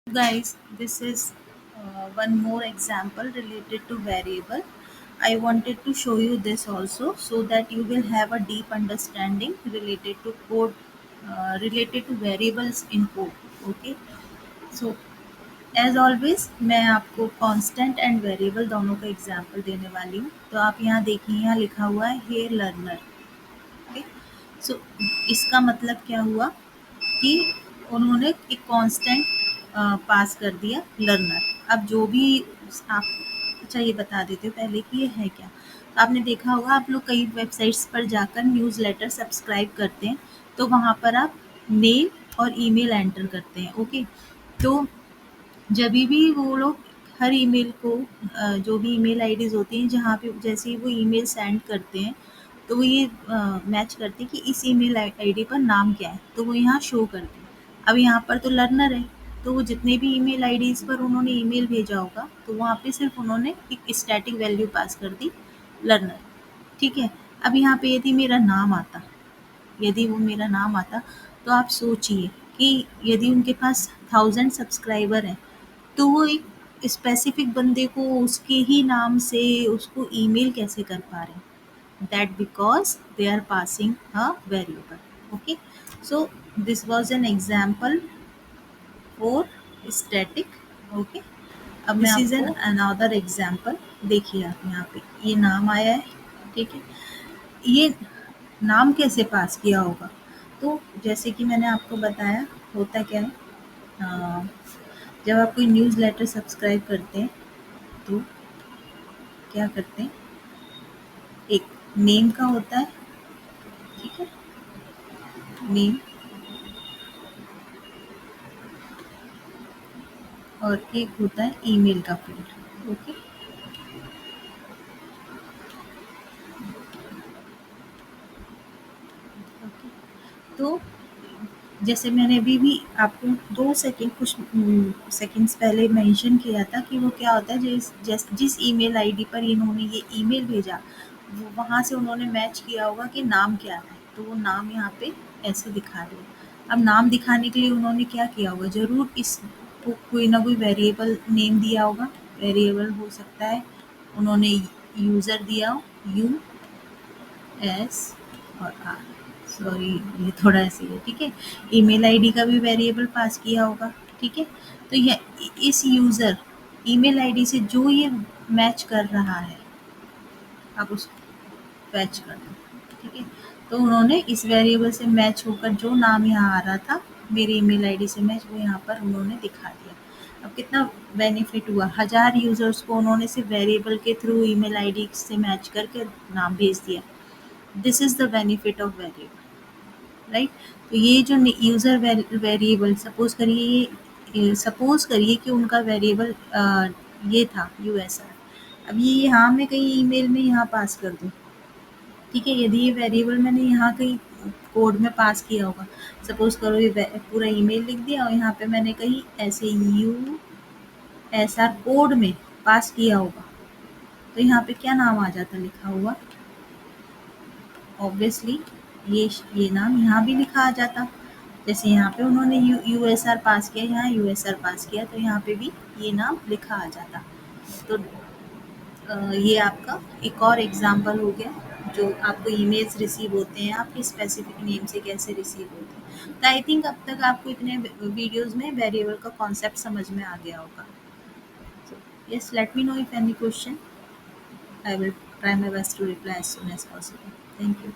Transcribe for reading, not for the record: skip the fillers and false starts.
Guys, this is one more example related to variable. I wanted to show you this also so that you will have a deep understanding related to code, related to variables in code. Okay, so as always मैं आपको constant and variable दोनों का example देने वाली हूँ। तो आप यहाँ देखिए, यहाँ लिखा हुआ है हे लर्नर। ओके, सो इसका मतलब क्या हुआ कि उन्होंने एक कांस्टेंट पास कर दिया लर्नर। अब जो भी आप, अच्छा ये बता देते हो पहले कि ये है क्या। तो आपने देखा होगा, आप लोग कई वेबसाइट्स पर जाकर न्यूज़लेटर सब्सक्राइब करते हैं, तो वहाँ पर आप नेम और ईमेल एंटर करते हैं। ओके, तो जभी भी वो लोग हर ईमेल को जो भी ईमेल आईडीज़ होती हैं, जहाँ पे जैसे ही वो ईमेल सेंड करते हैं, तो वो ये मैच करते हैं कि इस ईमेल आईडी पर नाम क्या है, तो वो यहाँ शो करते हैं। अब यहाँ पर तो लर्नर है, तो वो जितने भी ईमेल आईडीज़ पर उन्होंने ईमेल भेजा होगा, तो वहाँ पे सिर्फ उन्होंने एक स्टैटिक वैल्यू पास कर दी लर्नर। ठीक है, अब यहाँ पे यदि वो मेरा नाम आता, तो आप सोचिए कि यदि उनके पास 1000 सब्सक्राइबर हैं, तो वो एक स्पेसिफिक बंदे को उसके ही नाम से उसको ईमेल कैसे कर पा रहे हैं। That because they are passing a variable. Okay, so this was an example for static. Okay, अब मैं this is an another example. देखिए आप यहाँ पे ये नाम आया है। ठीक है, ये नाम कैसे पास किया होगा। तो जैसे कि मैंने आपको बताया, होता क्या है, जब आप कोई न्यूज़ लेटर सब्सक्राइब करते हैं, तो क्या करते हैं, एक नेम का होता है। ठीक है, नेम, और एक होता है ईमेल का फील्ड। ओके, ओके, तो जैसे मैंने अभी भी आपको 2 सेकंड कुछ सेकंड्स पहले मेंशन किया था कि वो क्या होता है, जिस ईमेल आईडी पर इन्होंने ये ईमेल भेजा, वो वहाँ से उन्होंने मैच किया होगा कि नाम क्या है, तो वो नाम यहाँ पे ऐसे दिखा रहे हैं। अब नाम दिखाने के लिए उन्होंने क्या किया होगा, ज़रूर इस कोई ना कोई वेरिएबल नेम दिया होगा। वेरिएबल हो सकता है उन्होंने यूज़र दिया हो, यू एस और आर, सॉरी ये थोड़ा ऐसे ही है। ठीक है, ईमेल आईडी का भी वेरिएबल पास किया होगा। ठीक है, तो ये इस यूज़र ईमेल आईडी से जो ये मैच कर रहा है, आप उसको फैच कर दो। ठीक है, तो उन्होंने इस वेरिएबल से मैच होकर जो नाम यहाँ आ रहा था मेरी ईमेल आईडी से मैच, वो यहाँ पर उन्होंने दिखा दिया। अब कितना बेनिफिट हुआ, 1000 यूज़र्स को उन्होंने सिर्फ वेरिएबल के थ्रू ईमेल आईडी से मैच करके नाम भेज दिया। This is the benefit of variable, right. तो ये जो यूज़र वेरिएबल, सपोज करिए कि उनका वेरिएबल ये था यूएसआर। अब ये यहाँ मैं कहीं ईमेल में यहाँ पास कर दूँ। ठीक है, यदि ये वेरिएबल मैंने यहाँ कहीं कोड में पास किया होगा, सपोज करो ये पूरा ईमेल लिख दिया और यहाँ पे मैंने कहीं ऐसे यूएसआर कोड में पास किया होगा, तो यहाँ पे क्या नाम आ जाता लिखा हुआ, ऑब्वियसली ये नाम यहाँ भी लिखा आ जाता। जैसे यहाँ पे उन्होंने यूएसआर पास किया, यहाँ यूएसआर पास किया, तो यहाँ पे भी ये नाम लिखा आ जाता। तो ये आपका एक और एग्जांपल हो गया, जो आपको ईमेल्स रिसीव होते हैं आपके स्पेसिफिक नेम से कैसे रिसीव होते हैं। तो आई थिंक अब तक आपको इतने वीडियोस में वेरिएबल का कॉन्सेप्ट समझ में आ गया होगा। So yes, let me know if any question. I will try my best to reply as soon as possible. Thank you.